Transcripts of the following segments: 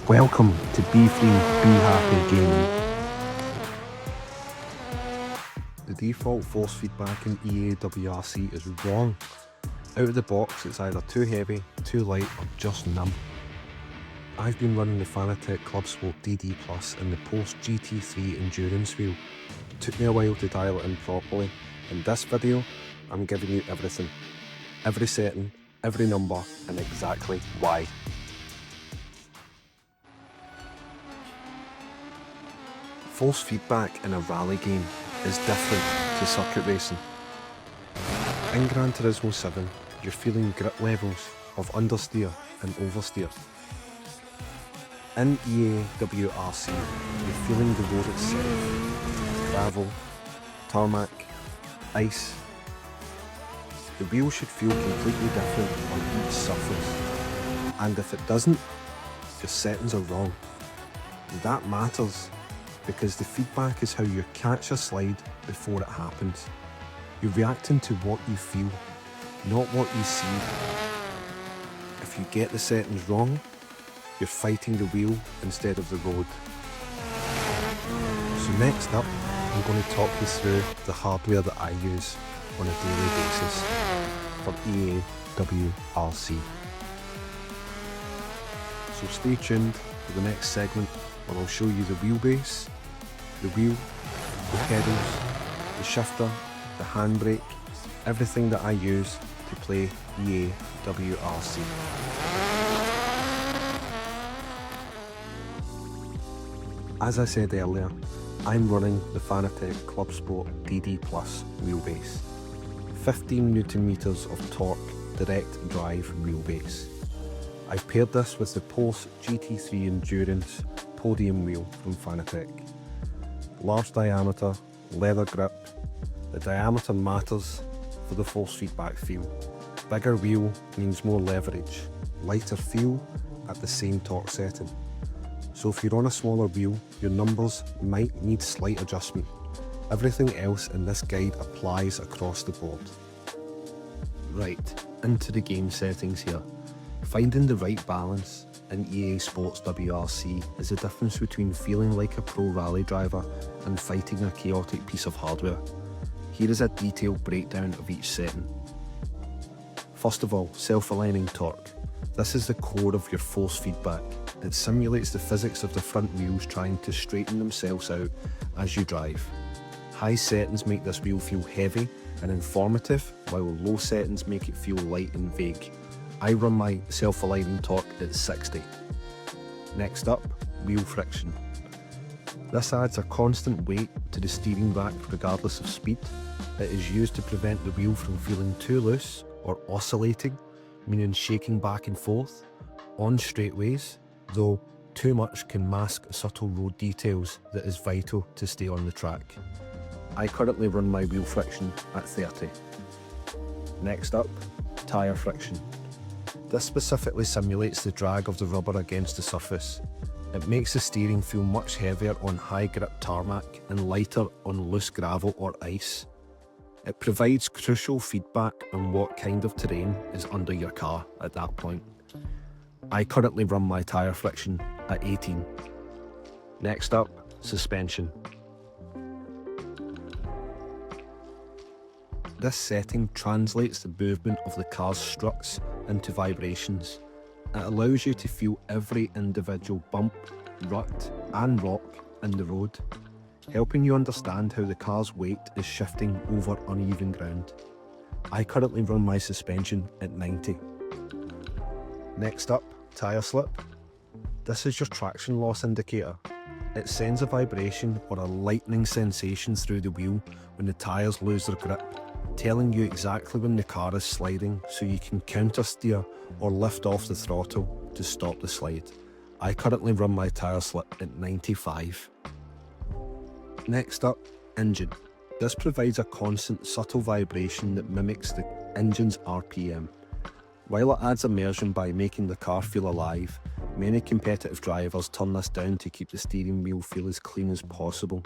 Welcome to Be Free, Be Happy Gaming. The default force feedback in EA WRC is wrong. Out of the box it's either too heavy, too light or just numb. I've been running the Fanatec Clubsport DD Plus and the Porsche GT3 Endurance wheel. It took me a while to dial it in properly. In this video I'm giving you everything. Every setting, every number and exactly why. Force feedback in a rally game is different to circuit racing. In Gran Turismo 7, you're feeling grip levels of understeer and oversteer. In EA WRC, you're feeling the road itself, gravel, tarmac, ice. The wheel should feel completely different on each surface, and if it doesn't, your settings are wrong. That matters, because the feedback is how you catch a slide before it happens. You're reacting to what you feel, not what you see. If you get the settings wrong, you're fighting the wheel instead of the road. So next up, I'm going to talk you through the hardware that I use on a daily basis for EA WRC. So stay tuned for the next segment where I'll show you the wheelbase, the wheel, the pedals, the shifter, the handbrake, everything that I use to play EA WRC. As I said earlier, I'm running the Fanatec Clubsport DD Plus wheelbase. 15 Nm of torque direct drive wheelbase. I've paired this with the Porsche GT3 Endurance Podium wheel from Fanatec. Large diameter, leather grip. The diameter matters for the force feedback feel. Bigger wheel means more leverage, lighter feel at the same torque setting. So if you're on a smaller wheel, your numbers might need slight adjustment. Everything else in this guide applies across the board. Right, into the game settings here. Finding the right balance in EA Sports WRC is the difference between feeling like a pro rally driver and fighting a chaotic piece of hardware. Here is a detailed breakdown of each setting. First of all, self-aligning torque. This is the core of your force feedback. It simulates the physics of the front wheels trying to straighten themselves out as you drive. High settings make this wheel feel heavy and informative, while low settings make it feel light and vague. I run my self-aligning torque at 60. Next up, wheel friction. This adds a constant weight to the steering rack regardless of speed. It is used to prevent the wheel from feeling too loose or oscillating, meaning shaking back and forth. On straightaways, though, too much can mask subtle road details that is vital to stay on the track. I currently run my wheel friction at 30. Next up, tyre friction. This specifically simulates the drag of the rubber against the surface. It makes the steering feel much heavier on high grip tarmac and lighter on loose gravel or ice. It provides crucial feedback on what kind of terrain is under your car at that point. I currently run my tyre friction at 18. Next up, suspension. This setting translates the movement of the car's struts into vibrations. It allows you to feel every individual bump, rut and rock in the road, helping you understand how the car's weight is shifting over uneven ground. I currently run my suspension at 90. Next up, tyre slip. This is your traction loss indicator. It sends a vibration or a lightning sensation through the wheel when the tyres lose their grip, telling you exactly when the car is sliding so you can counter steer or lift off the throttle to stop the slide. I currently run my tyre slip at 95. Next up, engine. This provides a constant subtle vibration that mimics the engine's RPM. While it adds immersion by making the car feel alive, many competitive drivers turn this down to keep the steering wheel feel as clean as possible.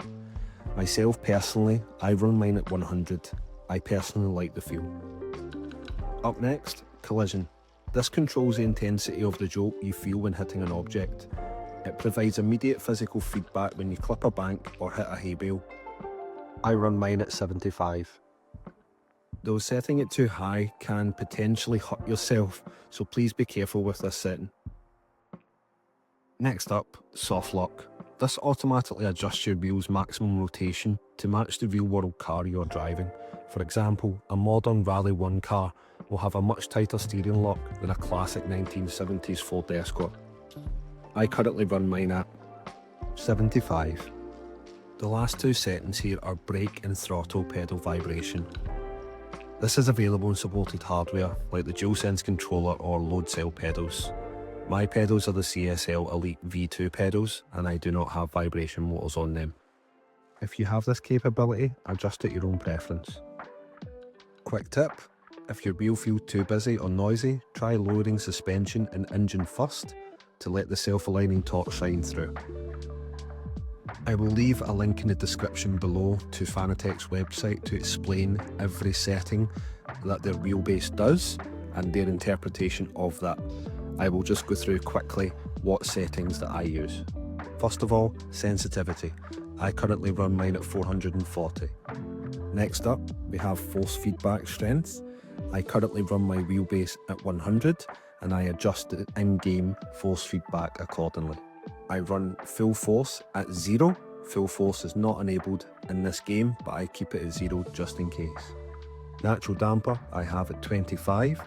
Myself personally, I run mine at 100. I personally like the feel. Up next, collision. This controls the intensity of the jolt you feel when hitting an object. It provides immediate physical feedback when you clip a bank or hit a hay bale. I run mine at 75. Though setting it too high can potentially hurt yourself, so please be careful with this setting. Next up, soft lock. This automatically adjusts your wheel's maximum rotation to match the real world car you're driving. For example, a modern Rally 1 car will have a much tighter steering lock than a classic 1970s Ford Escort. I currently run mine at 75. The last two settings here are brake and throttle pedal vibration. This is available in supported hardware like the DualSense controller or load cell pedals. My pedals are the CSL Elite V2 pedals and I do not have vibration motors on them. If you have this capability, adjust at your own preference. Quick tip, if your wheel feels too busy or noisy, try lowering suspension and engine first to let the self-aligning torque shine through. I will leave a link in the description below to Fanatec's website to explain every setting that their Wheelbase does and their interpretation of that. I will just go through quickly what settings that I use. First of all, sensitivity. I currently run mine at 440. Next up, we have force feedback strength. I currently run my Wheelbase at 100 and I adjust the in-game force feedback accordingly. I run full force at 0. Full force is not enabled in this game, but I keep it at 0 just in case. Natural damper I have at 25.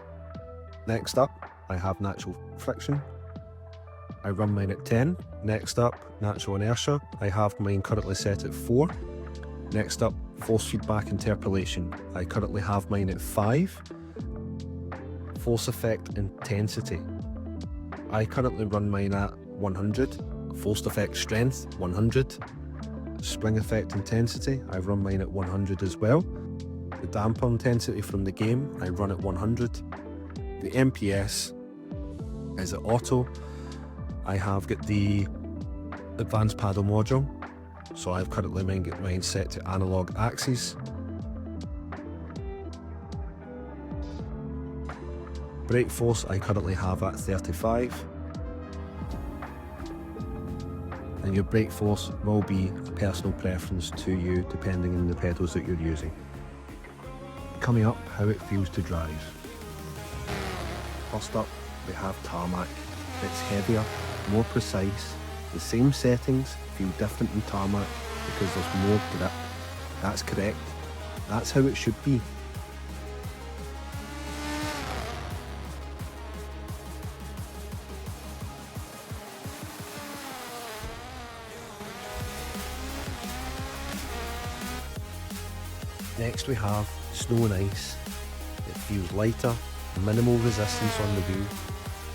Next up, I have natural friction. I run mine at 10. Next up, natural inertia. I have mine currently set at 4. Next up, force feedback interpolation. I currently have mine at 5. Force effect intensity. I currently run mine at 100. Force effect strength, 100. Spring effect intensity, I run mine at 100 as well. The damper intensity from the game, I run at 100. The MPS is at auto. I have got the advanced paddle module, so I've currently got mine set to analog axes. Brake force I currently have at 35. And your brake force will be a personal preference to you depending on the pedals that you're using. Coming up, how it feels to drive. First up, we have tarmac. It's heavier, more precise. The same settings feel different in tarmac because there's more grip. That's correct. That's how it should be. Next we have snow and ice. It feels lighter, minimal resistance on the wheel.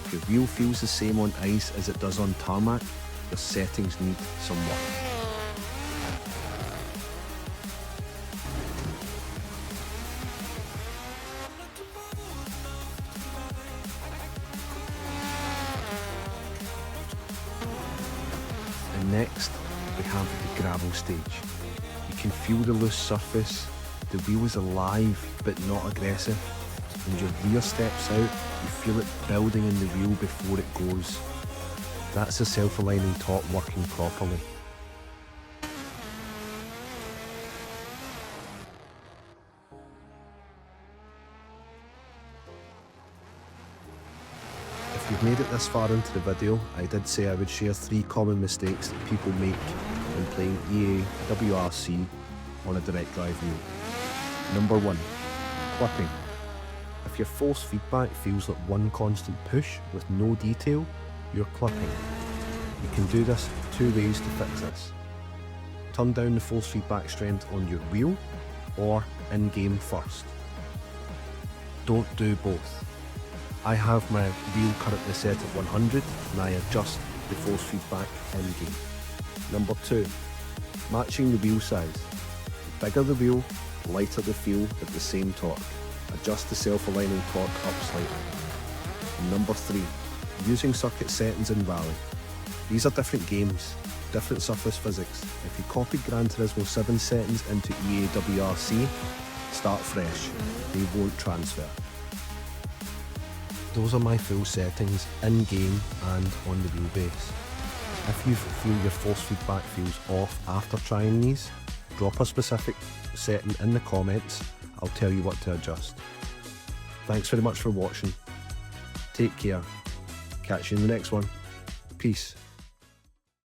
If your wheel feels the same on ice as it does on tarmac, the settings need some work. And next, we have the gravel stage. You can feel the loose surface. The wheel is alive but not aggressive. When your rear steps out, you feel it building in the wheel before it goes. That's the self-aligning torque working properly. If you've made it this far into the video, I did say I would share 3 common mistakes that people make when playing EA WRC on a direct drive wheel. Number 1, clipping. If your force feedback feels like one constant push with no detail, you're clipping. You can do this 2 ways to fix this. Turn down the force feedback strength on your wheel or in-game first. Don't do both. I have my wheel currently set at 100 and I adjust the force feedback in-game. Number 2, matching the wheel size. The bigger the wheel, lighter the feel at the same torque. Adjust the self-aligning torque up slightly. And number 3, using circuit settings in Rally. These are different games, different surface physics. If you copied Gran Turismo 7 settings into EA WRC, start fresh. They won't transfer. Those are my full settings in-game and on the wheelbase. If you feel your force feedback feels off after trying these, drop a specific setting in the comments. I'll tell you what to adjust. Thanks very much for watching. Take care. Catch you in the next one. Peace.